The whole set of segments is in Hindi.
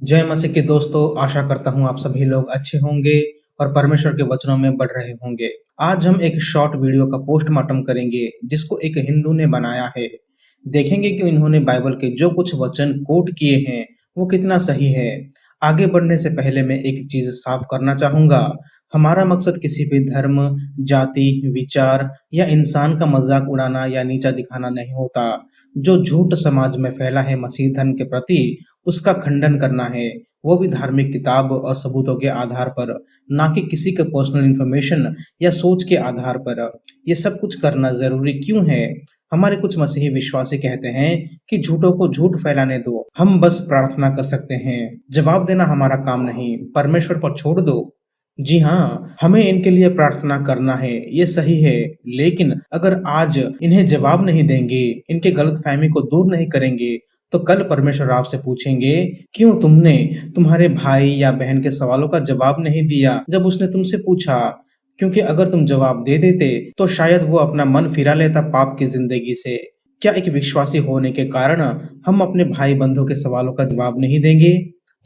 जय मसीह के दोस्तों, आशा करता हूँ आप सभी लोग अच्छे होंगे और परमेश्वर के वचनों में बढ़ रहे होंगे। आज हम एक शॉर्ट वीडियो का पोस्टमार्टम करेंगे जिसको एक हिंदू ने बनाया है। देखेंगे कि इन्होंने बाइबल के जो कुछ वचन कोट किए हैं वो कितना सही है। आगे बढ़ने से पहले मैं एक चीज साफ करना चाहूंगा। हमारा मकसद किसी भी धर्म, जाति, विचार या इंसान का मजाक उड़ाना या नीचा दिखाना नहीं होता। जो झूठ समाज में फैला है मसीह धर्म के प्रति, उसका खंडन करना है, वो भी धार्मिक किताब और सबूतों के आधार पर, ना कि किसी के पर्सनल इन्फॉर्मेशन या सोच के आधार पर। ये सब कुछ करना जरूरी क्यों है? हमारे कुछ मसीही विश्वासी कहते हैं कि झूठों को झूठ फैलाने दो, हम बस प्रार्थना कर सकते हैं। जवाब देना हमारा काम नहीं, परमेश्वर पर छोड़ दो। जी हाँ, हमें इनके लिए प्रार्थना करना है, ये सही है। लेकिन अगर आज इन्हें जवाब नहीं देंगे, इनके गलतफहमी को दूर नहीं करेंगे, तो कल परमेश्वर आपसे पूछेंगे, क्यों तुमने तुम्हारे भाई या बहन के सवालों का जवाब नहीं दिया जब उसने तुमसे पूछा? क्योंकि अगर तुम जवाब दे देते तो शायद वो अपना मन फिरा लेता पाप की जिंदगी से। क्या एक विश्वासी होने के कारण हम अपने भाई बंधु के सवालों का जवाब नहीं देंगे?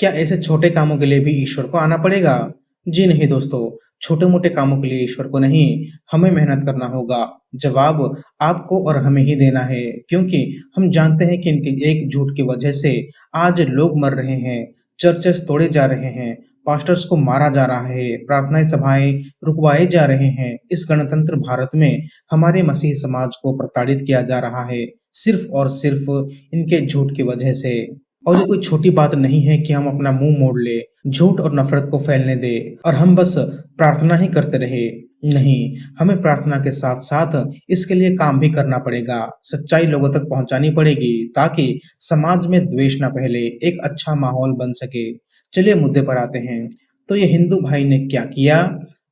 क्या ऐसे छोटे कामों के लिए भी ईश्वर को आना पड़ेगा? जी नहीं दोस्तों, छोटे मोटे कामों के लिए ईश्वर को नहीं, हमें मेहनत करना होगा। जवाब आपको और हमें ही देना है, क्योंकि हम जानते हैं कि इनके एक झूठ की वजह से आज लोग मर रहे हैं, चर्चेस तोड़े जा रहे हैं, पास्टर्स को मारा जा रहा है, प्रार्थनाएं सभाएं रुकवाए जा रहे हैं। इस गणतंत्र भारत में हमारे मसीही समाज को प्रताड़ित किया जा रहा है, सिर्फ और सिर्फ इनके झूठ की वजह से। और ये कोई छोटी बात नहीं है कि हम अपना मुंह मोड़ ले, झूठ और नफरत को फैलने दे और हम बस प्रार्थना ही करते रहे। नहीं, हमें प्रार्थना के साथ साथ इसके लिए काम भी करना पड़ेगा। सच्चाई लोगों तक पहुंचानी पड़ेगी ताकि समाज में द्वेष न फैले, एक अच्छा माहौल बन सके। चलिए मुद्दे पर आते हैं। तो ये हिंदू भाई ने क्या किया?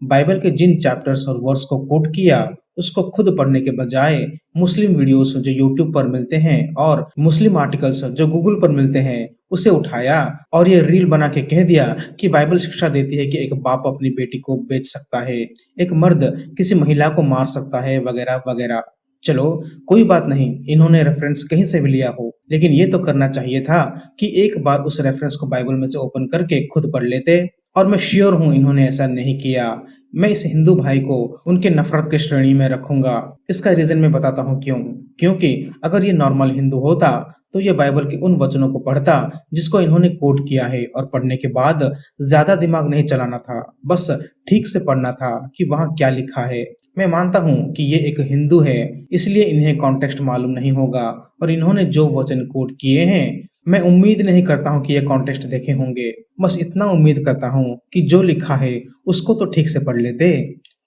बाइबल के जिन चैप्टर्स और वर्स को कोट किया, उसको खुद पढ़ने के बजाय मुस्लिम वीडियोस जो यूट्यूब पर मिलते हैं और मुस्लिम आर्टिकल्स जो गूगल पर मिलते हैं, उसे उठाया और ये रील बना के कह दिया कि बाइबल शिक्षा देती है कि एक बाप अपनी बेटी को बेच सकता है, एक मर्द किसी महिला को मार सकता है, वगैरह वगैरह। चलो कोई बात नहीं, इन्होंने रेफरेंस कहीं से भी लिया हो, लेकिन ये तो करना चाहिए था कि एक बार उस रेफरेंस को बाइबल में से ओपन करके खुद पढ़ लेते। और मैं श्योर हूं इन्होंने ऐसा नहीं किया। मैं इस हिंदू भाई को उनके नफरत की श्रेणी में रखूंगा। इसका रीजन मैं बताता हूँ क्यों। क्योंकि अगर ये नॉर्मल हिंदू होता तो ये बाइबल के उन वचनों को पढ़ता जिसको इन्होंने कोट किया है, और पढ़ने के बाद ज्यादा दिमाग नहीं चलाना था, बस ठीक से पढ़ना था कि वहाँ क्या लिखा है। मैं मानता हूँ कि ये एक हिंदू है, इसलिए इन्हें कॉन्टेक्स्ट मालूम नहीं होगा, और इन्होंने जो वचन कोट किए हैं, मैं उम्मीद नहीं करता हूँ कि ये कॉन्टेक्स्ट देखे होंगे। बस इतना उम्मीद करता हूँ कि जो लिखा है उसको तो ठीक से पढ़ लेते।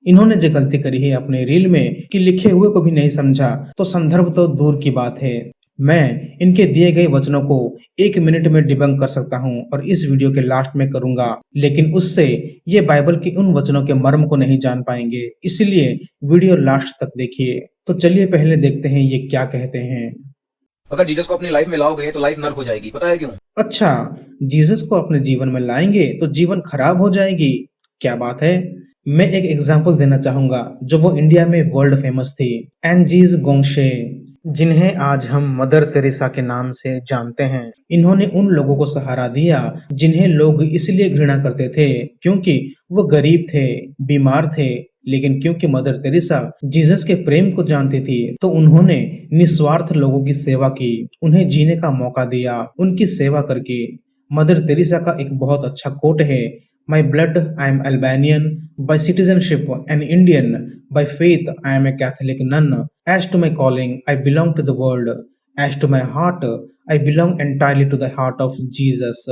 इन्होंने जो गलती करी है अपने रील में कि लिखे हुए को भी नहीं समझा, तो संदर्भ तो दूर की बात है। मैं इनके दिए गए वचनों को 1 मिनट में डिबंक कर सकता हूँ और इस वीडियो के लास्ट में करूंगा, लेकिन उससे ये बाइबल के उन वचनों के मर्म को नहीं जान पाएंगे। इसलिए वीडियो लास्ट तक देखिए। तो चलिए पहले देखते हैं ये क्या कहते हैं। अगर जीसस को अपनी लाइफ में लाओगे तो लाइफ नर्क हो जाएगी, पता है क्यों? अच्छा, जीसस को अपने जीवन में लाएंगे तो जीवन खराब हो जाएगी? क्या बात है। मैं एक एग्जांपल देना चाहूंगा जो वो इंडिया में वर्ल्ड फेमस थी, एनजीज गोंगशे, जिन्हें आज हम मदर तेरेसा के नाम से जानते हैं। इन्होंने उन लोगों को सहारा दिया जिन्हें लोग इसलिए घृणा करते थे क्योंकि वो गरीब थे, बीमार थे, लेकिन क्योंकि मदर तेरेसा जीसस के प्रेम को जानती थी तो उन्होंने निस्वार्थ लोगों की सेवा की, उन्हें जीने का मौका दिया उनकी सेवा करके। मदर तेरेसा का एक बहुत अच्छा कोट है, my blood I am Albanian, by citizenship an Indian, by faith I am a Catholic nun, as to my calling I belong to the world, as to my heart I belong entirely to the heart of Jesus.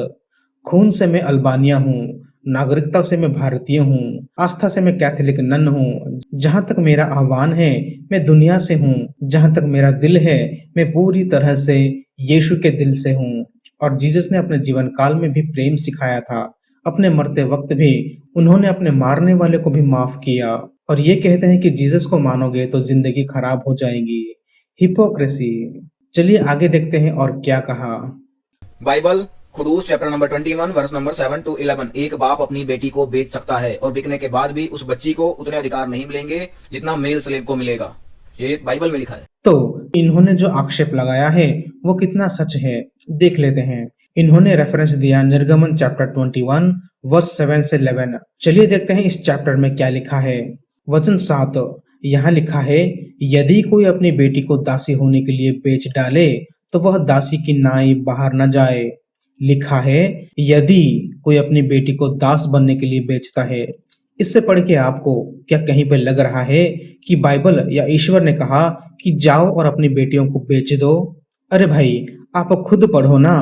खून से मैं अल्बानिया हूँ, नागरिकता से मैं भारतीय हूँ, आस्था से मैं कैथोलिक नन हूँ। जहाँ तक मेरा आह्वान है मैं दुनिया से हूँ, जहाँ तक मेरा दिल है मैं पूरी तरह से यीशु के दिल से हूँ। और जीसस ने अपने जीवन काल में भी प्रेम सिखाया था, अपने मरते वक्त भी उन्होंने अपने मारने वाले को भी माफ किया। और ये कहते हैं कि जीसस को मानोगे तो जिंदगी खराब हो जाएगी। हिपोक्रेसी। चलिए आगे देखते हैं और क्या कहा। बाइबल खुदूस chapter number 21 verse number 7 to 11। एक बाप अपनी बेटी को बेच सकता है और बिकने के बाद भी उस बच्ची को उतने अधिकार नहीं मिलेंगे जितना मेल स्लेव को मिलेगा। ये बाइबल में लिखा है। तो इन्होंने जो आक्षेप लगाया है वो कितना सच है, देख लेते हैं। इन्होंने रेफरेंस दिया निर्गमन चैप्टर 21 वर्स 7 से 11। चलिए देखते हैं इस चैप्टर में क्या लिखा है। वचन 7 यहाँ लिखा है, यदि कोई अपनी बेटी को दासी होने के लिए बेच डाले तो वह दासी की नाई बाहर न जाए। लिखा है, यदि कोई अपनी बेटी को दास बनने के लिए बेचता है। इससे पढ़ के आपको क्या कहीं पे लग रहा है कि बाइबल या ईश्वर ने कहा कि जाओ और अपनी बेटियों को बेच दो? अरे भाई, आप खुद पढ़ो ना।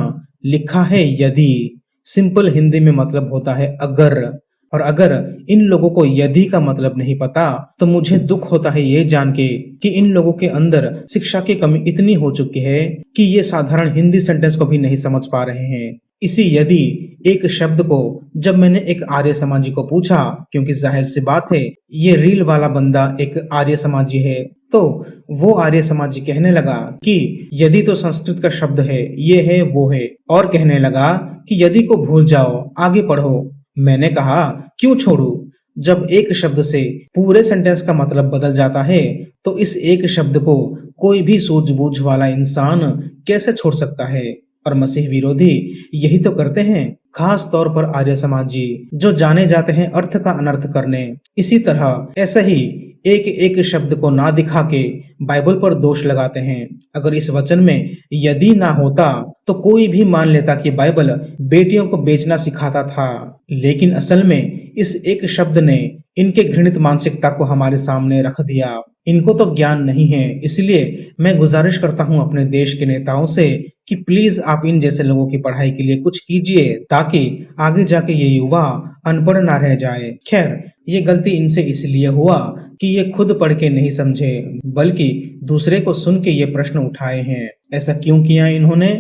लिखा है यदि, सिंपल हिंदी में मतलब होता है अगर। और अगर इन लोगों को यदि का मतलब नहीं पता तो मुझे दुख होता है ये जान के कि इन लोगों के अंदर शिक्षा की कमी इतनी हो चुकी है कि ये साधारण हिंदी सेंटेंस को भी नहीं समझ पा रहे हैं। इसी यदि एक शब्द को जब मैंने एक आर्य समाजी को पूछा, क्योंकि जाहिर सी बात है ये रील वाला बंदा एक आर्य समाजी है, तो वो आर्य समाजी कहने लगा कि यदि तो संस्कृत का शब्द है, ये है वो है, और कहने लगा कि यदि को भूल जाओ, आगे पढ़ो। मैंने कहा क्यों छोड़ू? जब एक शब्द से पूरे सेंटेंस का मतलब बदल जाता है तो इस एक शब्द को कोई भी सूझबूझ वाला इंसान कैसे छोड़ सकता है? और मसीह विरोधी यही तो करते हैं, खास तौर पर आर्य समाजी जो जाने जाते हैं अर्थ का अनर्थ करने। इसी तरह ऐसा ही एक एक शब्द को ना दिखा के बाइबल पर दोष लगाते हैं। अगर इस वचन में यदि ना होता तो कोई भी मान लेता कि बाइबल बेटियों को बेचना सिखाता था, लेकिन असल में इस एक शब्द ने इनके घृणित मानसिकता को हमारे सामने रख दिया। इनको तो ज्ञान नहीं है, इसलिए मैं गुजारिश करता हूं अपने देश के नेताओं से कि प्लीज आप इन जैसे लोगों की पढ़ाई के लिए कुछ कीजिए, ताकि आगे जाके ये युवा अनपढ़ ना रह जाए। खैर, ये गलती इनसे इसलिए हुआ कि ये खुद पढ़ के नहीं समझे, बल्कि दूसरे को सुन के ये प्रश्न उठाए हैं। ऐसा क्यों किया इन्होंने?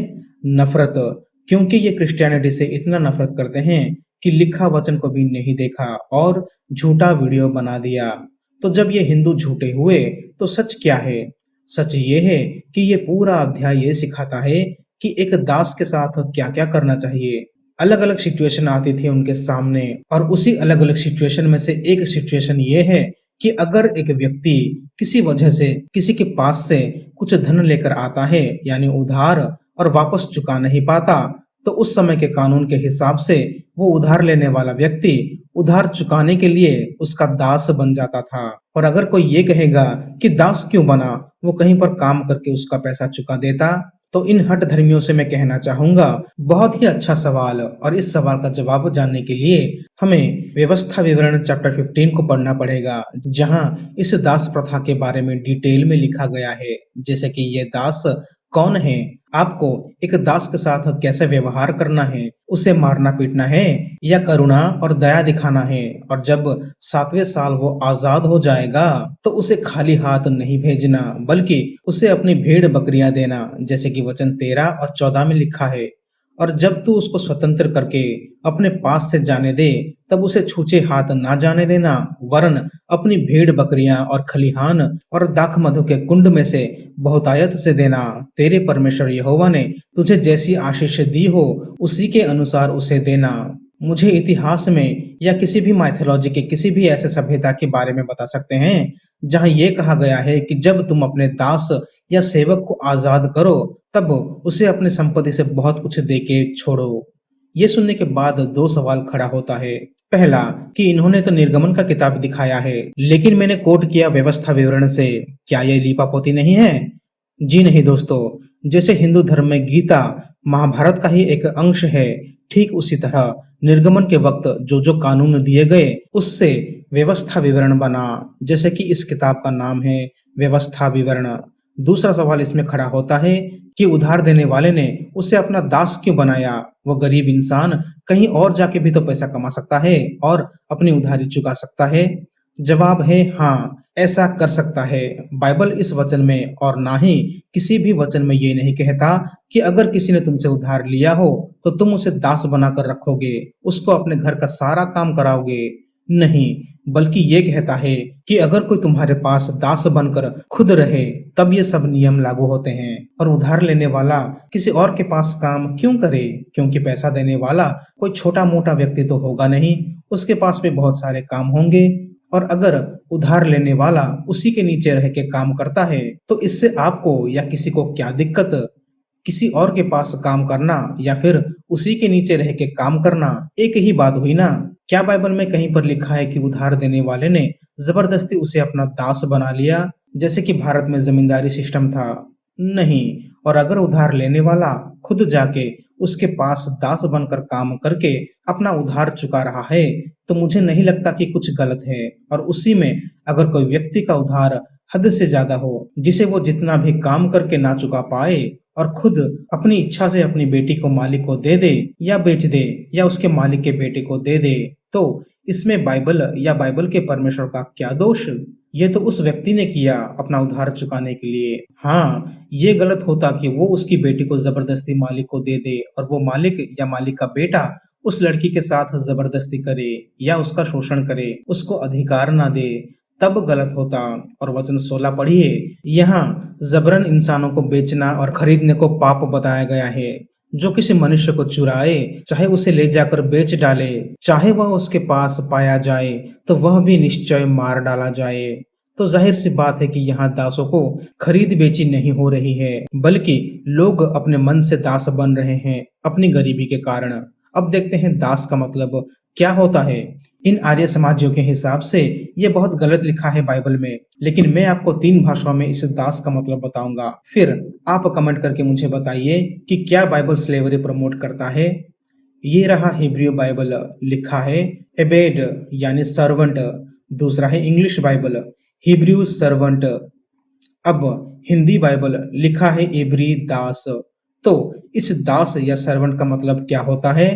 नफरत, क्योंकि ये क्रिश्चियनिटी से इतना नफरत करते हैं कि लिखा वचन को भी नहीं देखा और झूठा वीडियो बना दिया। तो जब ये हिंदू झूठे हुए तो सच क्या है? सच ये है कि ये पूरा अध्याय ये सिखाता है कि एक दास के साथ क्या क्या करना चाहिए। अलग अलग सिचुएशन आती थी उनके सामने, और उसी अलग अलग सिचुएशन में से एक सिचुएशन ये है कि अगर एक व्यक्ति किसी वजह से किसी के पास से कुछ धन लेकर आता है, यानी उधार, और वापस चुका नहीं पाता, तो उस समय के कानून के हिसाब से वो उधार लेने वाला व्यक्ति उधार चुकाने के लिए उसका दास बन जाता था। और अगर कोई ये कहेगा कि दास क्यों बना, वो कहीं पर काम करके उसका पैसा चुका देता। तो इन हट धर्मियों से मैं कहना चाहूंगा, बहुत ही अच्छा सवाल, और इस सवाल का जवाब जानने के लिए हमें व्यवस्था विवरण चैप्टर 15 को पढ़ना पड़ेगा, जहां इस दास प्रथा के बारे में डिटेल में लिखा गया है। जैसे कि ये दास कौन है, आपको एक दास के साथ कैसे व्यवहार करना है, उसे मारना पीटना है या करुणा और दया दिखाना है, और जब 7वें साल वो आजाद हो जाएगा तो उसे खाली हाथ नहीं भेजना, बल्कि उसे अपनी भेड़ बकरियां देना, जैसे कि वचन 13 और 14 में लिखा है। और जब तू उसको स्वतंत्र करके अपने पास से जाने दे, तब उसे छूछे हाथ ना जाने देना, वरन अपनी भेड़ बकरियां और खलिहान और दाख मधु के कुंड में से बहुतायत से देना। तेरे परमेश्वर यहोवा ने तुझे जैसी आशीष दी हो उसी के अनुसार उसे देना। मुझे इतिहास में या किसी भी माइथोलॉजी के किसी भी ऐसे सभ्यता के बारे में बता सकते हैं जहां ये कहा गया है कि जब तुम अपने दास या सेवक को आजाद करो तब उसे अपनी संपत्ति से बहुत कुछ देके छोड़ो। ये सुनने के बाद दो सवाल खड़ा होता है। पहला, कि इन्होंने तो निर्गमन का किताब दिखाया है, लेकिन मैंने कोट किया व्यवस्था विवरण से, क्या ये लीपापोती नहीं है? जी नहीं दोस्तों, जैसे हिंदू धर्म में गीता महाभारत का ही एक अंश है, ठीक उसी तरह निर्गमन के वक्त जो जो कानून दिए गए उससे व्यवस्था विवरण बना, जैसे कि इस किताब का नाम है व्यवस्था विवरण। दूसरा सवाल इसमें खड़ा होता है कि उधार देने वाले ने उसे अपना दास क्यों बनाया? वो गरीब इंसान कहीं और जाके भी तो पैसा कमा सकता है और अपनी उधारी चुका सकता है। जवाब है हाँ, ऐसा कर सकता है। बाइबल इस वचन में और ना ही किसी भी वचन में ये नहीं कहता कि अगर किसी ने तुमसे उधार लिया हो तो तुम उसे दास बनाकर रखोगे, उसको अपने घर का सारा काम कराओगे। नहीं, बल्कि ये कहता है कि अगर कोई तुम्हारे पास दास बनकर खुद रहे तब ये सब नियम लागू होते हैं। और उधार लेने वाला किसी और के पास काम क्यों करे? क्योंकि पैसा देने वाला कोई छोटा मोटा व्यक्ति तो होगा नहीं, उसके पास भी बहुत सारे काम होंगे। और अगर उधार लेने वाला उसी के नीचे रह के काम करता है तो इससे आपको या किसी को क्या दिक्कत? किसी और के पास काम करना या फिर उसी के नीचे रह के काम करना एक ही बात हुई ना। क्या बाइबल में कहीं पर लिखा है कि उधार देने वाले ने जबरदस्ती उसे अपना दास बना लिया, जैसे कि भारत में जमींदारी सिस्टम था? नहीं। और अगर उधार लेने वाला खुद जाके उसके पास दास बनकर काम करके अपना उधार चुका रहा है, तो मुझे नहीं लगता कि कुछ गलत है। और उसी में अगर कोई व्यक्ति का उधार हद से ज्यादा हो, जिसे वो जितना भी काम करके ना चुका पाए, और खुद अपनी इच्छा से अपनी बेटी को मालिक को दे दे या बेच दे या उसके मालिक के बेटे को दे दे, तो इसमें बाइबल या बाइबल के परमेश्वर का क्या दोष? ये तो उस व्यक्ति ने किया अपना उधार चुकाने के लिए। हाँ, ये गलत होता कि वो उसकी बेटी को जबरदस्ती मालिक को दे दे और वो मालिक या मालिक का बेटा उस लड़की के साथ जबरदस्ती करे या उसका शोषण करे, उसको अधिकार ना दे, तब गलत होता। और वचन 16 पढ़िए, यहाँ जबरन इंसानों को बेचना और खरीदने को पाप बताया गया है। जो किसी मनुष्य को चुराए, चाहे उसे ले जाकर बेच डाले, चाहे वह उसके पास पाया जाए, तो वह भी निश्चय मार डाला जाए। तो जाहिर सी बात है कि यहाँ दासों को खरीद बेची नहीं हो रही है, बल्कि लोग अपने मन से दास बन रहे हैं अपनी गरीबी के कारण। अब देखते हैं दास का मतलब क्या होता है। इन आर्य समाजियों के हिसाब से ये बहुत गलत लिखा है बाइबल में, लेकिन मैं आपको 3 भाषाओं में इस दास का मतलब बताऊंगा। फिर आप कमेंट करके मुझे बताइए कि क्या बाइबल स्लेवरी प्रमोट करता है। ये रहा हिब्रू बाइबल, लिखा है एबेड यानी सर्वेंट। दूसरा है इंग्लिश बाइबल, हिब्रू सर्वेंट। अब हिंदी बाइबल लिखा है इब्री दास। तो इस दास या सर्वेंट का मतलब क्या होता है?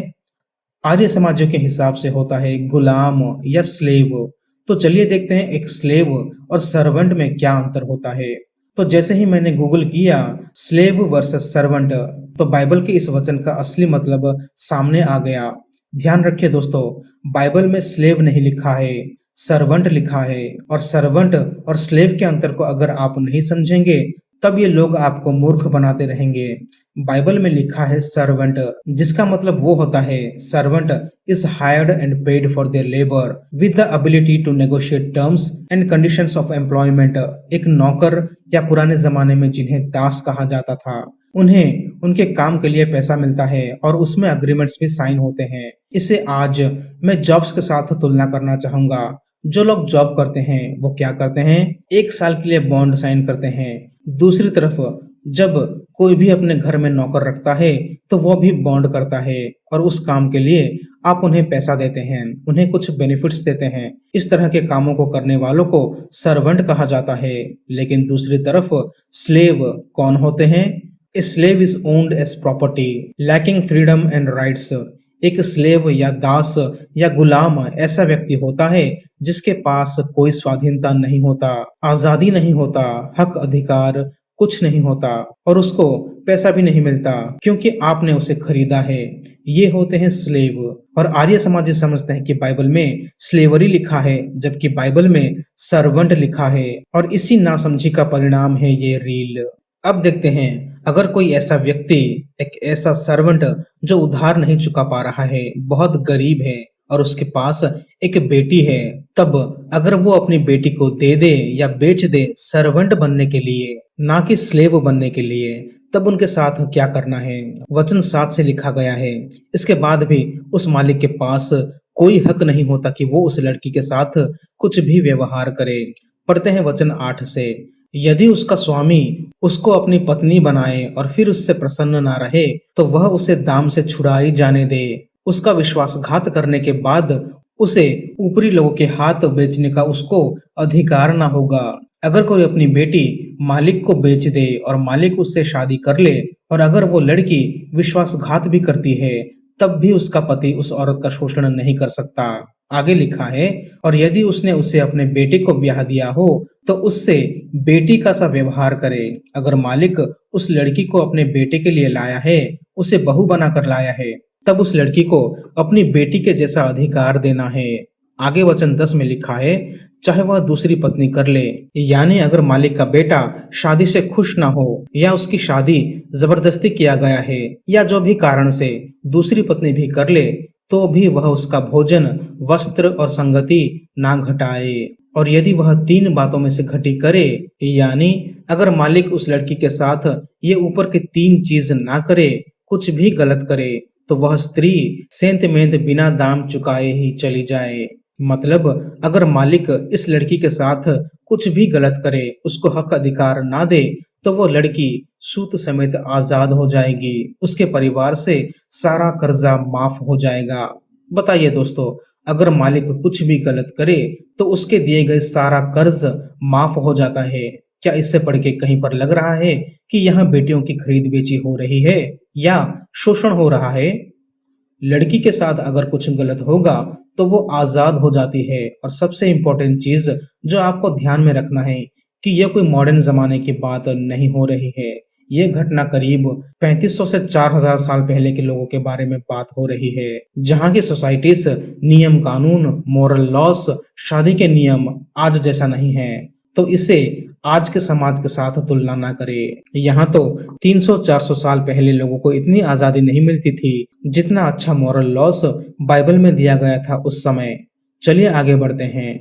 आर्य समाजों के हिसाब से होता है गुलाम या स्लेव। तो चलिए देखते हैं एक स्लेव और सर्वेंट में क्या अंतर होता है। तो जैसे ही मैंने गूगल किया स्लेव वर्सेस सर्वेंट, तो बाइबल के इस वचन का असली मतलब सामने आ गया। ध्यान रखिए दोस्तों, बाइबल में स्लेव नहीं लिखा है, सर्वेंट लिखा है। और सर्वेंट और स्लेव के अंतर को अगर आप नहीं समझेंगे, तब ये लोग आपको मूर्ख बनाते रहेंगे। बाइबल में लिखा है सर्वेंट, जिसका मतलब वो होता है servant is hired and paid for their labour with the ability to negotiate terms and conditions of employment. एक नौकर या पुराने जमाने में जिन्हें दास कहा जाता था, उन्हें उनके काम के लिए पैसा मिलता है और उसमें अग्रीमेंट्स भी साइन होते हैं। इसे आज मैं जॉब्स के साथ तुलना करना चाहूंगा। जो लोग जॉब करते हैं वो क्या करते हैं? 1 साल के लिए बॉन्ड साइन करते हैं। दूसरी तरफ जब कोई भी अपने घर में नौकर रखता है तो वो भी बॉन्ड करता है और उस काम के लिए आप उन्हें पैसा देते हैं, उन्हें कुछ बेनिफिट्स देते हैं। इस तरह के कामों को करने वालों को सर्वेंट कहा जाता है। लेकिन दूसरी तरफ स्लेव कौन होते हैं? A slave is owned as property lacking freedom and rights. एक स्लेव या दास या गुलाम ऐसा व्यक्ति होता है जिसके पास कोई स्वाधीनता नहीं होता, आजादी नहीं होता, हक अधिकार कुछ नहीं होता और उसको पैसा भी नहीं मिलता क्योंकि आपने उसे खरीदा है। ये होते हैं स्लेव। और आर्य समाजी समझते हैं कि बाइबल में स्लेवरी लिखा है, जबकि बाइबल में सर्वेंट लिखा है, और इसी नासमझी का परिणाम है ये रील। अब देखते हैं, अगर कोई ऐसा व्यक्ति, एक ऐसा सर्वेंट जो उधार नहीं चुका पा रहा है, बहुत गरीब है और उसके पास एक बेटी है, तब अगर वो अपनी बेटी को दे दे या बेच दे सर्वेंट बनने के लिए, ना कि स्लेव बनने के लिए, तब उनके साथ क्या करना है? वचन 7 से लिखा गया है, इसके बाद भी उस मालिक के पास कोई हक नहीं होता कि वो उस लड़की के साथ कुछ भी व्यवहार करे। पढ़ते हैं वचन 8 से, यदि उसका स्वामी उसको अपनी पत्नी बनाए और फिर उससे प्रसन्न ना रहे, तो वह उसे दाम से छुड़ाई जाने दे। उसका विश्वासघात करने के बाद उसे ऊपरी लोगों के हाथ बेचने का उसको अधिकार ना होगा। अगर कोई अपनी बेटी मालिक को बेच दे और मालिक उससे शादी कर ले, और अगर वो लड़की विश्वासघात भी करती है, तब भी उसका पति उस औरत का शोषण नहीं कर सकता। आगे लिखा है, और यदि उसने उसे अपने बेटे को ब्याह दिया हो तो उससे बेटी का सा व्यवहार करे। अगर मालिक उस लड़की को अपने बेटे के लिए लाया है, उसे बहू बनाकर लाया है, तब उस लड़की को अपनी बेटी के जैसा अधिकार देना है। आगे वचन 10 में लिखा है, चाहे वह दूसरी पत्नी कर ले, यानी अगर मालिक का बेटा शादी से खुश ना हो या उसकी शादी जबरदस्ती किया गया है या जो भी कारण से दूसरी पत्नी भी कर ले, तो भी वह उसका भोजन, वस्त्र और संगति ना घटाए। और यदि वह 3 बातों में से घटी करे, यानी अगर मालिक उस लड़की के साथ ये ऊपर की 3 चीज ना करे, कुछ भी गलत करे, तो वह स्त्री सेंत-मेंत बिना दाम चुकाए ही चली जाए। मतलब अगर मालिक इस लड़की के साथ कुछ भी गलत करे, उसको हक अधिकार ना दे, तो वो लड़की सूत समेत आजाद हो जाएगी। उसके परिवार से सारा कर्जा माफ हो जाएगा। बताइए दोस्तों, अगर मालिक कुछ भी गलत करे तो उसके दिए गए सारा कर्ज माफ हो जाता है। क्या इससे पढ़ के कहीं पर लग रहा है कि यहाँ बेटियों की खरीद बेची हो रही है या शोषण हो रहा है? लड़की के साथ अगर कुछ गलत होगा तो वो आजाद हो जाती है। और सबसे इम्पोर्टेंट चीज जो आपको ध्यान में रखना है कि यह कोई मॉडर्न जमाने की बात नहीं हो रही है। ये घटना करीब 3500 से 4000 साल पहले के लोगों के बारे में बात हो रही है, जहाँ की सोसाइटीज, नियम कानून, मोरल लॉस, शादी के नियम आज जैसा नहीं है। तो इसे आज के समाज के साथ तुलना ना करें। यहाँ तो 300-400 साल पहले लोगों को इतनी आजादी नहीं मिलती थी जितना अच्छा मॉरल लॉस बाइबल में दिया गया था उस समय। चलिए आगे बढ़ते हैं।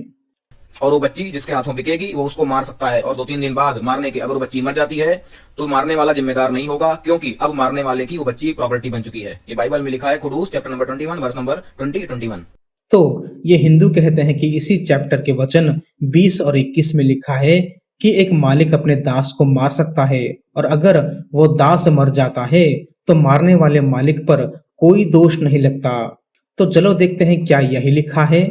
और वो बच्ची जिसके हाथों बिकेगी वो उसको मार सकता है, और 2-3 दिन बाद मारने के अगर वो बच्ची मर जाती है तो मारने वाला जिम्मेदार नहीं होगा, क्योंकि अब मारने वाले की वो बच्ची प्रॉपर्टी बन चुकी है। ये बाइबल में लिखा है, Khudus chapter number 21 verse number 20-21। तो ये हिंदू कहते हैं कि इसी चैप्टर के वचन 20 और 21 में लिखा है कि एक मालिक अपने दास को मार सकता है, और अगर वो दास मर जाता है तो मारने वाले मालिक पर कोई दोष नहीं लगता। तो चलो देखते हैं क्या यही लिखा है।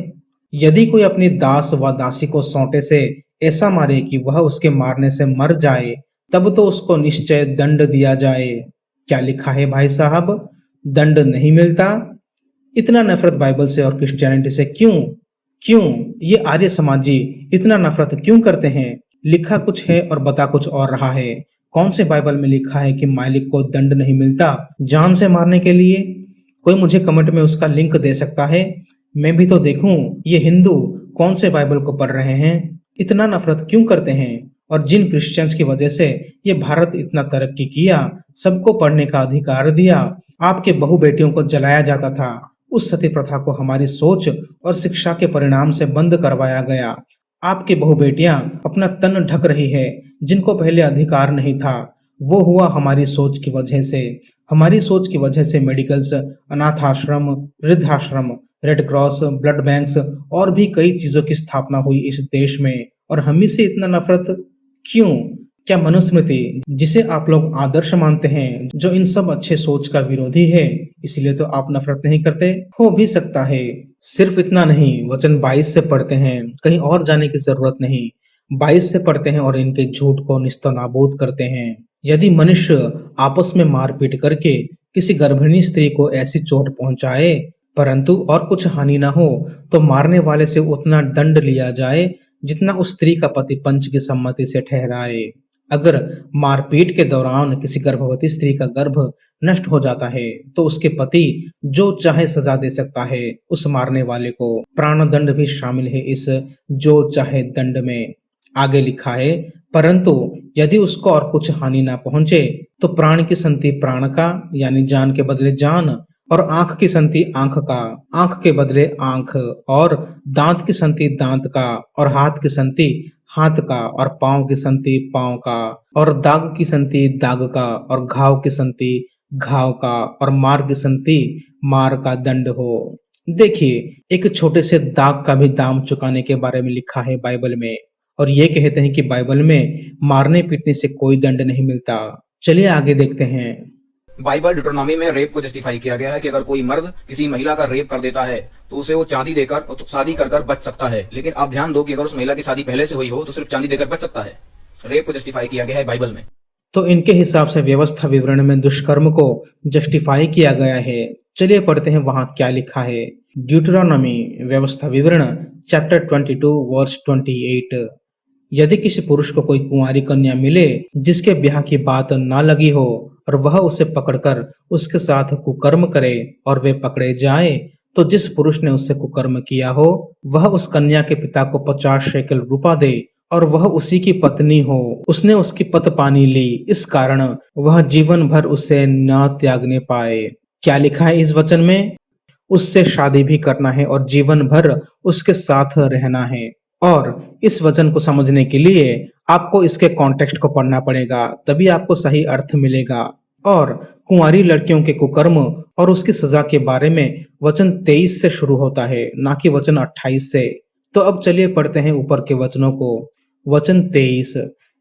यदि कोई अपनी दास व दासी को सोंटे से ऐसा मारे कि वह उसके मारने से मर जाए, तब तो उसको निश्चय दंड दिया जाए। क्या लिखा है भाई साहब? दंड नहीं मिलता। इतना नफरत बाइबल से और क्रिश्चियनिटी से क्यों? क्यों ये आर्य समाजी इतना नफरत क्यों करते हैं? लिखा कुछ है और बता कुछ और रहा है। कौन से बाइबल में लिखा है कि मालिक को दंड नहीं मिलता जान से मारने के लिए? कोई मुझे कमेंट में उसका लिंक दे सकता है? मैं भी तो देखूं ये हिंदू कौन से बाइबल को पढ़ रहे हैं, इतना नफरत क्यों करते हैं। और जिन क्रिश्चियंस की वजह से ये भारत इतना तरक्की किया, सबको पढ़ने का अधिकार दिया, आपके बहु बेटियों को जलाया जाता था, उस सती प्रथा को हमारी सोच और शिक्षा के परिणाम से बंद करवाया गया। आपकी बहु बेटियां अपना तन ढक रही है जिनको पहले अधिकार नहीं था। वो हुआ हमारी सोच की वजह से। हमारी सोच की वजह से मेडिकल्स, अनाथ आश्रम, वृद्धाश्रम, रेड क्रॉस, ब्लड बैंक्स और भी कई चीजों की स्थापना हुई इस देश में। और हम ही से इतना नफरत क्यों? क्या मनुस्मृति, जिसे आप लोग आदर्श मानते हैं, जो इन सब अच्छे सोच का विरोधी है, इसलिए तो आप नफरत नहीं करते? हो भी सकता है। सिर्फ इतना नहीं, वचन 22 से पढ़ते हैं, कहीं और जाने की जरूरत नहीं। 22 से पढ़ते हैं और इनके झूठ को निस्तनाबूद करते हैं। यदि मनुष्य आपस में मारपीट करके किसी गर्भिणी स्त्री को ऐसी चोट पहुंचाए परंतु और कुछ हानि न हो, तो मारने वाले से उतना दंड लिया जाए जितना उस स्त्री का पति पंच की सम्मति से ठहराए। अगर मारपीट के दौरान किसी गर्भवती स्त्री का गर्भ नष्ट हो जाता है तो उसके पति जो चाहे सजा दे सकता है उस मारने वाले को। प्राण दंड भी शामिल है इस जो चाहे दंड में। आगे लिखा है, परंतु यदि उसको और कुछ हानि ना पहुंचे तो प्राण की संति प्राण का यानी जान के बदले जान, और आंख की संति आंख का, आंख के बदले आंख, और दांत की संति दांत का, और हाथ की संति हाथ का, और पांव की संति पांव का, और दाग की संति दाग का, और घाव की संति घाव का, और मार की संति मार का दंड हो। देखिए, एक छोटे से दाग का भी दाम चुकाने के बारे में लिखा है बाइबल में, और ये कहते हैं कि बाइबल में मारने पीटने से कोई दंड नहीं मिलता। चलिए आगे देखते हैं। बाइबल डिट्रोनॉमी में रेप को जस्टिफाई किया गया है कि अगर कोई मर्द किसी महिला का रेप कर देता है तो उसे वो चांदी देकर शादी कर बच सकता है। लेकिन आप ध्यान दो कि अगर उस महिला की शादी पहले से हुई हो तो सिर्फ चांदी देकर बच सकता है। रेप को जस्टिफाई किया गया है बाइबल में। तो इनके हिसाब से व्यवस्था विवरण में दुष्कर्म को जस्टिफाई किया गया है। चलिए पढ़ते हैं वहां क्या लिखा है। ड्यूटरोनॉमी व्यवस्था विवरण चैप्टर 22 वर्स 28। यदि किसी पुरुष को कोई कुंवारी कन्या मिले जिसके ब्याह की बात ना लगी हो और वह उसे पकड़कर उसके साथ कुकर्म करे और वे पकड़े जाए, तो जिस पुरुष ने उससे कुकर्म किया हो वह उस कन्या के पिता को 50 शेकल रुपा दे, और वह उसी की पत्नी हो, उसने उसकी पत पानी ली, इस कारण वह जीवन भर उसे न त्यागने पाए। क्या लिखा है इस वचन में? उससे शादी भी करना है और जीवन भर उसके साथ रहना है। और इस वचन को समझने के लिए आपको इसके कॉन्टेक्स्ट को पढ़ना पड़ेगा, तभी आपको सही अर्थ मिलेगा। और कुंवारी लड़कियों के कुकर्म और उसकी सजा के बारे में वचन 23 से शुरू होता है, ना कि वचन 28 से। तो अब चलिए पढ़ते हैं ऊपर के वचनों को। वचन 23,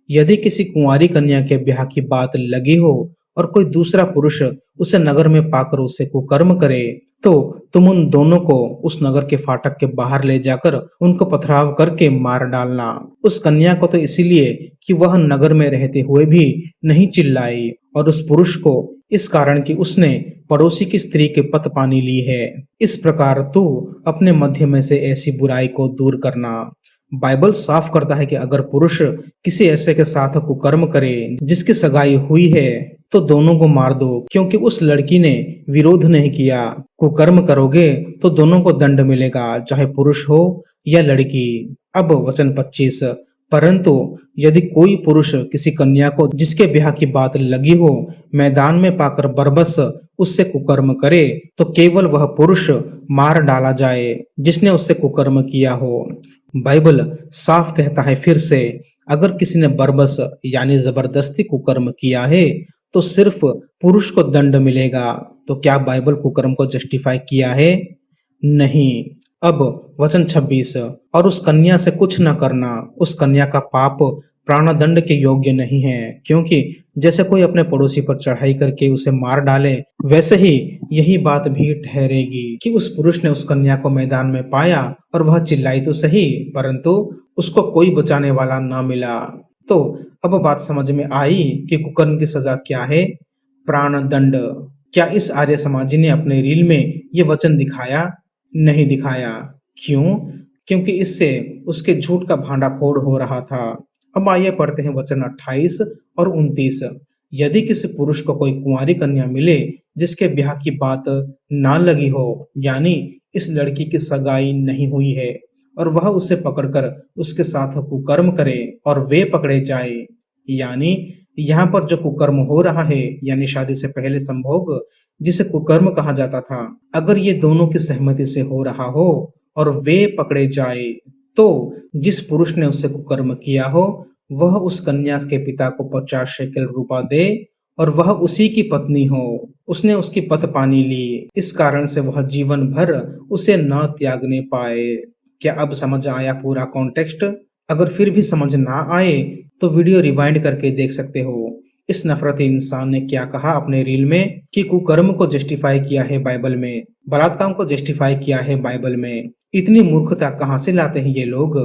यदि किसी कुंवारी कन्या के ब्याह की बात लगी हो और कोई दूसरा पुरुष उसे नगर में पाकर उसे कुकर्म करे, तो तुम उन दोनों को उस नगर के फाटक के बाहर ले जाकर उनको पथराव करके मार डालना। उस कन्या को तो इसीलिए कि वह नगर में रहते हुए भी नहीं चिल्लाई, और उस पुरुष को इस कारण कि उसने पड़ोसी की स्त्री के पत पानी ली है। इस प्रकार तू अपने मध्य में से ऐसी बुराई को दूर करना। बाइबल साफ करता है कि अगर पुरुष किसी ऐसे के साथ कुकर्म करे जिसकी सगाई हुई है, तो दोनों को मार दो, क्योंकि उस लड़की ने विरोध नहीं किया। कुकर्म करोगे तो दोनों को दंड मिलेगा, चाहे पुरुष हो या लड़की। अब वचन 25, परंतु यदि कोई पुरुष किसी कन्या को जिसके ब्याह की बात लगी हो मैदान में पाकर बरबस उससे कुकर्म करे, तो केवल वह पुरुष मार डाला जाए जिसने उससे कुकर्म किया हो। बाइबल साफ कहता है फिर से, अगर किसी ने बरबस यानी जबरदस्ती कुकर्म किया है तो सिर्फ पुरुष को दंड मिलेगा। तो क्या बाइबल कुकर्म को जस्टिफाई किया है? नहीं। अब वचन 26, और उस कन्या से कुछ न करना, उस कन्या का पाप प्राणदंड के योग्य नहीं है, क्योंकि जैसे कोई अपने पड़ोसी पर चढ़ाई करके उसे मार डाले, वैसे ही यही बात भी ठहरेगी कि उस पुरुष ने उस कन्या को मैदान में पाया और वह चिल्लाई तो सही, परंतु उसको कोई बचाने वाला न मिला। तो अब बात समझ में आई कि कुकर्म की सजा क्या है? प्राणदंड। क्या इस आर्य समाजी ने अपने रील में ये वचन दिखाया? नहीं दिखाया। क्यों? क्योंकि इससे उसके झूठ का भांडाफोड़ हो रहा था। अब आइए पढ़ते हैं वचन 28 और 29। यदि किसी पुरुष को कोई कुंवारी कन्या मिले जिसके ब्याह की बात ना लगी हो, यानी इस लड़की की सगाई नहीं हुई है, और वह उसे पकड़कर उसके साथ कुकर्म करे और वे पकड़े जाए, यानी यहाँ पर जो कुकर्म हो रहा है यानी शादी से पहले संभोग जिसे कुकर्म कहा जाता था, अगर ये दोनों की सहमति से हो रहा हो और वे पकड़े जाए, तो जिस पुरुष ने उससे कुकर्म किया हो वह उस कन्या के पिता को 50 शेकेल रुपया दे और वह उसी की पत्नी हो। उसने उसकी पत पानी ली, इस कारण से वह जीवन भर उसे न त्यागने पाए। क्या अब समझ आया पूरा कॉन्टेक्स्ट? अगर फिर भी समझ ना आए तो वीडियो रिवाइंड करके देख सकते हो। इस नफरती इंसान ने क्या कहा अपने रील में कि कुकर्म को जस्टिफाई किया है बाइबल में, बलात्कार को जस्टिफाई किया है बाइबल में। इतनी मूर्खता कहाँ से लाते हैं ये लोग?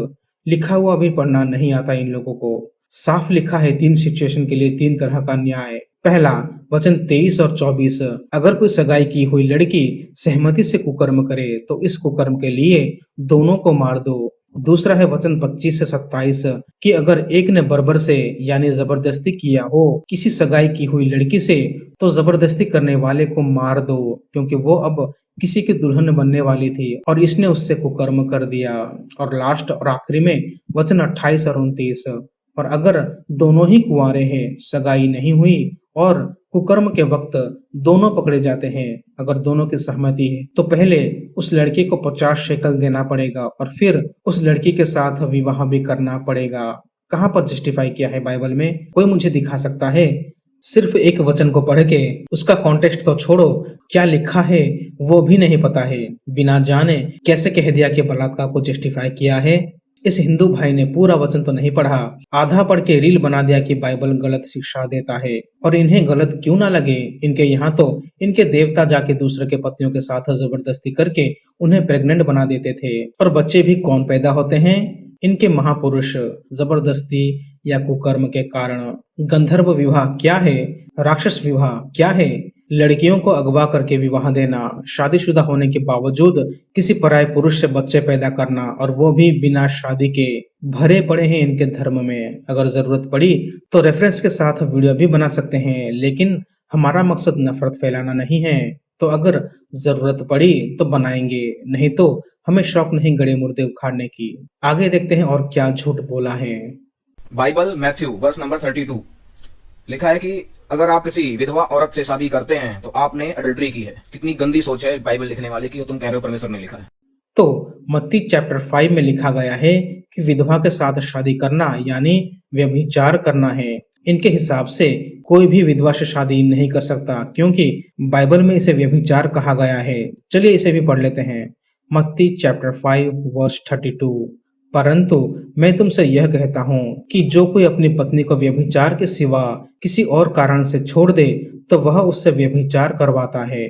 लिखा हुआ भी पढ़ना नहीं आता इन लोगों को। साफ लिखा है 3 सिचुएशन के लिए 3 तरह का न्याय। पहला, वचन 23 और 24, अगर कोई सगाई की हुई लड़की सहमति से कुकर्म करे तो इस कुकर्म के लिए दोनों को मार दो। दूसरा है वचन 25 से 27 कि अगर एक ने बर्बर से यानी जबरदस्ती किया हो किसी सगाई की हुई लड़की से, तो जबरदस्ती करने वाले को मार दो, क्योंकि वो अब किसी की दुल्हन बनने वाली थी और इसने उससे कुकर्म कर दिया। और लास्ट और आखिरी में वचन 28 और 29, और अगर दोनों ही कुंवारे हैं, सगाई नहीं हुई और कुकर्म के वक्त दोनों पकड़े जाते हैं, अगर दोनों की सहमति है, तो पहले उस लड़की को 50 शेकल देना पड़ेगा और फिर उस लड़की के साथ विवाह भी करना पड़ेगा। कहाँ पर जस्टिफाई किया है बाइबल में? कोई मुझे दिखा सकता है? सिर्फ एक वचन को पढ़ के उसका कॉन्टेक्स्ट तो छोड़ो, क्या लिखा है वो भी नहीं पता है। बिना जाने कैसे कह दिया कि बलात्कार को जस्टिफाई किया है। इस हिंदू भाई ने पूरा वचन तो नहीं पढ़ा, आधा पढ़ के रील बना दिया कि बाइबल गलत शिक्षा देता है। और इन्हें गलत क्यों ना लगे, इनके यहाँ तो इनके देवता जाके दूसरे के पत्नियों के साथ जबरदस्ती करके उन्हें प्रेग्नेंट बना देते थे, और बच्चे भी कौन पैदा होते हैं? इनके महापुरुष जबरदस्ती या कुकर्म के कारण। गंधर्व विवाह क्या है? राक्षस विवाह क्या है? लड़कियों को अगवा करके विवाह देना, शादीशुदा होने के बावजूद किसी पराये पुरुष से बच्चे पैदा करना, और वो भी बिना शादी के। भरे पड़े हैं इनके धर्म में। अगर जरूरत पड़ी तो रेफरेंस के साथ वीडियो भी बना सकते हैं, लेकिन हमारा मकसद नफरत फैलाना नहीं है। तो अगर जरूरत पड़ी तो बनाएंगे, नहीं तो हमें शौक नहीं गड़े मुर्दे उखाड़ने की। आगे देखते हैं और क्या झूठ बोला है। बाइबल मैथ्यू वर्स नंबर 32 लिखा है कि अगर आप किसी विधवा औरत से शादी करते हैं तो आपने अडल्ट्री की है। कितनी गंदी सोच है बाइबल लिखने वाले की, तुम कह रहे हो परमेश्वर ने लिखा है। तो मत्ती चैप्टर 5 में लिखा गया है कि विधवा के साथ शादी करना यानी व्यभिचार करना है। इनके हिसाब से कोई भी विधवा से शादी नहीं कर सकता क्योंकि बाइबल में इसे व्यभिचार कहा गया है। चलिए इसे भी पढ़ लेते हैं। मत्ती चैप्टर 5 वर्स 32। परंतु मैं तुमसे यह कहता हूँ कि जो कोई अपनी पत्नी को व्यभिचार के सिवा किसी और कारण से छोड़ दे तो वह उससे व्यभिचार करवाता है।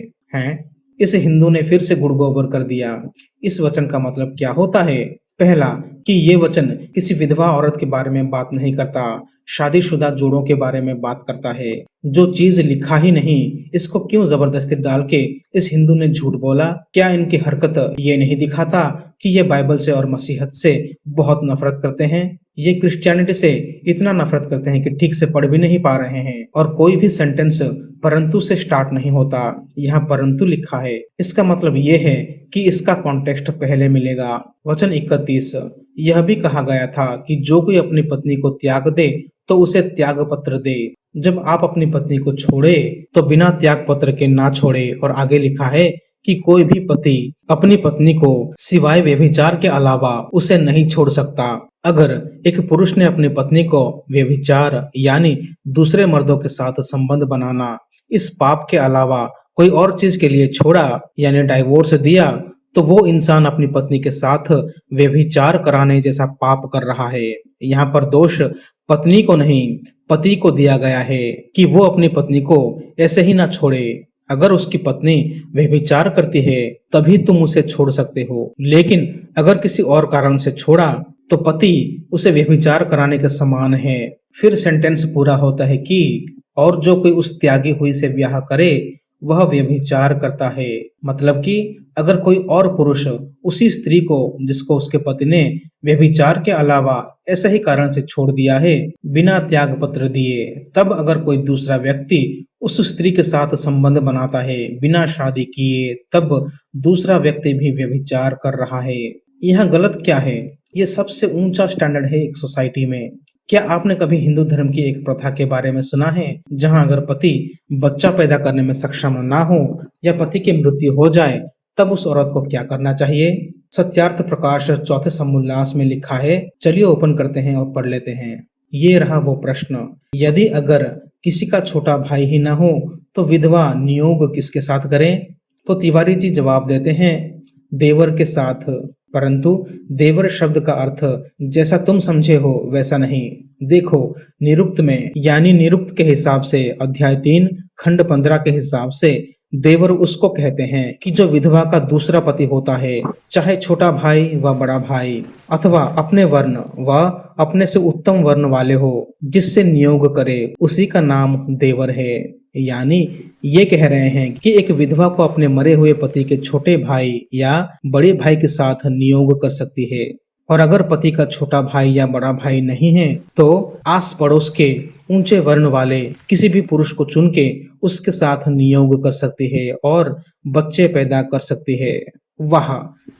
इस हिंदू ने फिर से गुड़ गोबर कर दिया। इस वचन का मतलब क्या होता है? पहला, कि ये वचन किसी विधवा औरत के बारे में बात नहीं करता, शादीशुदा जोड़ों के बारे में बात करता है। जो चीज लिखा ही नहीं, इसको क्यों जबरदस्ती डाल के इस हिंदू ने झूठ बोला? क्या इनकी हरकत ये नहीं दिखाता कि ये बाइबल से और मसीहत से बहुत नफरत करते हैं? ये क्रिश्चियनिटी से इतना नफरत करते हैं कि ठीक से पढ़ भी नहीं पा रहे हैं और कोई भी सेंटेंस परंतु से स्टार्ट नहीं होता। यहाँ परंतु लिखा है, इसका मतलब ये है कि इसका कॉन्टेक्स्ट पहले मिलेगा। वचन 31, यह भी कहा गया था कि जो कोई अपनी पत्नी को त्याग दे तो उसे त्याग पत्र दे। जब आप अपनी पत्नी को छोड़े तो बिना त्याग पत्र के ना छोड़े। और आगे लिखा है कि कोई भी पति अपनी पत्नी को सिवाय व्यभिचार के अलावा उसे नहीं छोड़ सकता। अगर एक पुरुष ने अपनी पत्नी को व्यभिचार यानी दूसरे मर्दों के साथ संबंध बनाना, इस पाप के अलावा कोई और चीज के लिए छोड़ा यानी डाइवोर्स दिया, तो वो इंसान अपनी पत्नी के साथ व्यभिचार कराने जैसा पाप कर रहा है। यहाँ पर दोष पत्नी को नहीं, पति को दिया गया है कि वो अपनी पत्नी को ऐसे ही ना छोड़े। अगर उसकी पत्नी व्यभिचार करती है तभी तुम उसे छोड़ सकते हो, लेकिन अगर किसी और कारण से छोड़ा तो पति उसे व्यभिचार कराने के समान है। फिर सेंटेंस पूरा होता है कि और जो कोई उस त्यागी हुई से ब्याह करे वह व्यभिचार करता है। मतलब कि अगर कोई और पुरुष उसी स्त्री को जिसको उसके पति ने व्यभिचार के अलावा ऐसे ही कारण से छोड़ दिया है बिना त्याग पत्र दिए, तब अगर कोई दूसरा व्यक्ति उस स्त्री के साथ संबंध बनाता है बिना शादी किए, तब दूसरा व्यक्ति भी व्यभिचार कर रहा है। यहाँ गलत क्या है? ये सबसे ऊंचा स्टैंडर्ड है एक सोसाइटी में। क्या आपने कभी हिंदू धर्म की एक प्रथा के बारे में सुना है जहां अगर पति बच्चा पैदा करने में सक्षम ना हो या पति की मृत्यु हो जाए तब उस औरत को क्या करना चाहिए? सत्यार्थ प्रकाश चौथे समुल्लास में लिखा है। चलिए ओपन करते हैं और पढ़ लेते हैं। ये रहा वो प्रश्न, यदि अगर किसी का छोटा भाई ही ना हो तो विधवा नियोग किसके साथ करें? तो तिवारी जी जवाब देते हैं, देवर के साथ। परंतु देवर शब्द का अर्थ जैसा तुम समझे हो वैसा नहीं। देखो, निरुक्त में यानी निरुक्त के हिसाब से अध्याय 3 खंड 15 के हिसाब से देवर उसको कहते हैं कि जो विधवा का दूसरा पति होता है, चाहे छोटा भाई व बड़ा भाई अथवा अपने वर्ण व अपने से उत्तम वर्ण वाले हो, जिससे नियोग करे उसी का नाम देवर है। यानी ये कह रहे हैं कि एक विधवा को अपने मरे हुए पति के छोटे भाई या बड़े भाई के साथ नियोग कर सकती है। और अगर पति का छोटा भाई या बड़ा भाई नहीं है तो आस पड़ोस के ऊंचे वर्ण वाले किसी भी पुरुष को चुन के उसके साथ नियोग कर सकती है और बच्चे पैदा कर सकती है। वाह,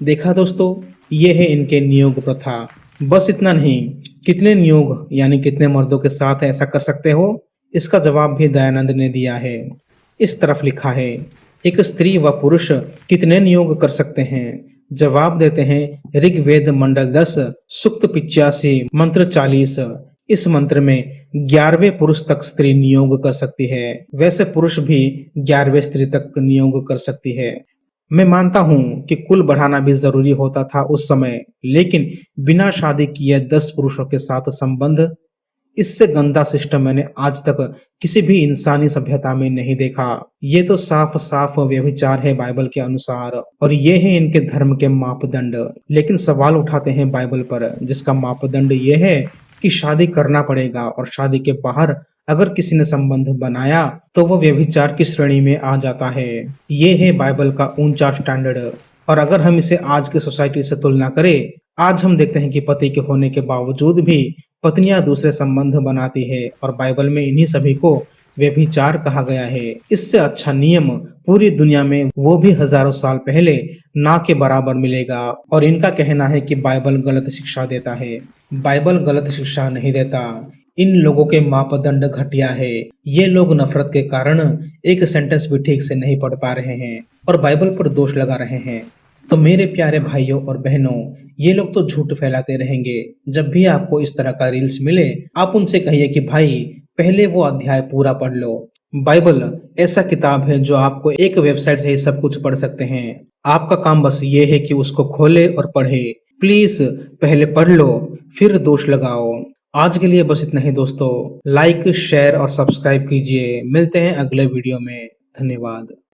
देखा दोस्तों, ये है इनके नियोग प्रथा। बस इतना नहीं, कितने नियोग यानी कितने मर्दों के साथ ऐसा कर सकते हो, इसका जवाब भी दयानंद ने दिया है। इस तरफ लिखा है, एक स्त्री व पुरुष कितने नियोग कर सकते हैं? जवाब देते हैं ऋग्वेद मंडल 10 सूक्त 85 मंत्र 40। इस मंत्र में 11वें पुरुष तक स्त्री नियोग कर सकती है। वैसे पुरुष भी 11वें स्त्री तक नियोग कर सकती है। मैं मानता हूँ कि कुल बढ़ाना भी जरूरी होता था उस समय, लेकिन बिना शादी किए 10 पुरुषों के साथ संबंध, इससे गंदा सिस्टम मैंने आज तक किसी भी इंसानी सभ्यता में नहीं देखा। ये तो साफ साफ व्यभिचार है बाइबल के अनुसार, और ये है इनके धर्म के मापदंड। लेकिन सवाल उठाते हैं बाइबल पर, जिसका मापदंड ये है कि शादी करना पड़ेगा और शादी के बाहर अगर किसी ने संबंध बनाया तो वो व्यभिचार की श्रेणी में आ जाता है। ये है बाइबल का ऊंचा स्टैंडर्ड। और अगर हम इसे आज की सोसाइटी से तुलना करें, आज हम देखते हैं कि पति के होने के बावजूद भी पत्नियां दूसरे संबंध बनाती है और बाइबल में इन्हीं सभी को व्यभिचार कहा गया है। इससे अच्छा नियम पूरी दुनिया में वो भी हजारों साल पहले ना के बराबर मिलेगा। और इनका कहना है कि बाइबल गलत शिक्षा देता है। बाइबल गलत शिक्षा नहीं देता। इन लोगों के मापदंड घटिया है। ये लोग नफरत के कारण एक सेंटेंस भी ठीक से नहीं पढ़ पा रहे हैं और बाइबल पर दोष लगा रहे हैं। तो मेरे प्यारे भाइयों और बहनों, ये लोग तो झूठ फैलाते रहेंगे। जब भी आपको इस तरह का रील्स मिले, आप उनसे कहिए कि भाई पहले वो अध्याय पूरा पढ़ लो। बाइबल ऐसा किताब है जो आपको एक वेबसाइट से ही सब कुछ पढ़ सकते हैं। आपका काम बस ये है कि उसको खोले और पढ़े। प्लीज पहले पढ़ लो, फिर दोष लगाओ। आज के लिए बस इतना ही दोस्तों। लाइक, शेयर और सब्सक्राइब कीजिए। मिलते हैं अगले वीडियो में। धन्यवाद।